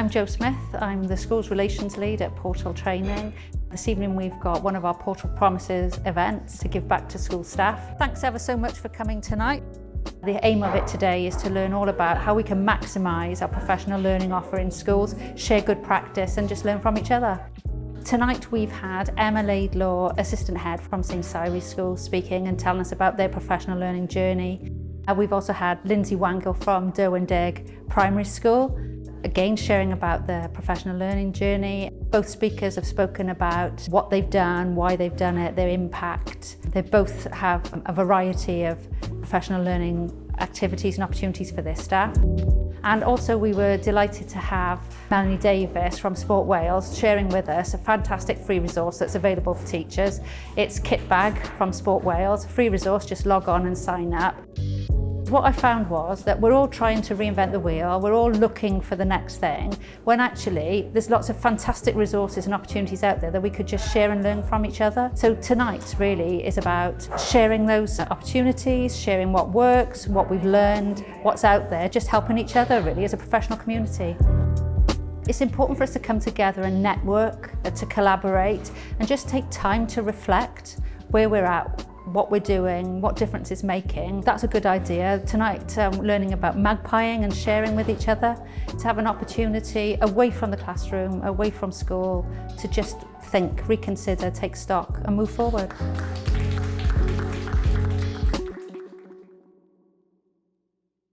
I'm Jo Smith. I'm the Schools Relations Lead at Portal Training. This evening we've got one of our Portal Promises events to give back to school staff. Thanks ever so much for coming tonight. The aim of it today is to learn all about how we can maximise our professional learning offer in schools, share good practice and just learn from each other. Tonight we've had Emma Laidlaw, Assistant Head from St Cyrie's School, speaking and telling us about their professional learning journey. We've also had Lindsay Wangill from Digwyddiad Primary School, again sharing about their professional learning journey. Both speakers have spoken about what they've done, why they've done it, their impact. They both have a variety of professional learning activities and opportunities for their staff. And also we were delighted to have Melanie Davis from Sport Wales sharing with us a fantastic free resource that's available for teachers. It's Kit Bag from Sport Wales, a free resource, just log on and sign up. What I found was that we're all trying to reinvent the wheel, we're all looking for the next thing, when actually there's lots of fantastic resources and opportunities out there that we could just share and learn from each other. So tonight really is about sharing those opportunities, sharing what works, what we've learned, what's out there, just helping each other really as a professional community. It's important for us to come together and network, to collaborate and just take time to reflect where we're at, what we're doing, what difference it's making. That's a good idea. Tonight, learning about magpieing and sharing with each other, to have an opportunity away from the classroom, away from school, to just think, reconsider, take stock and move forward.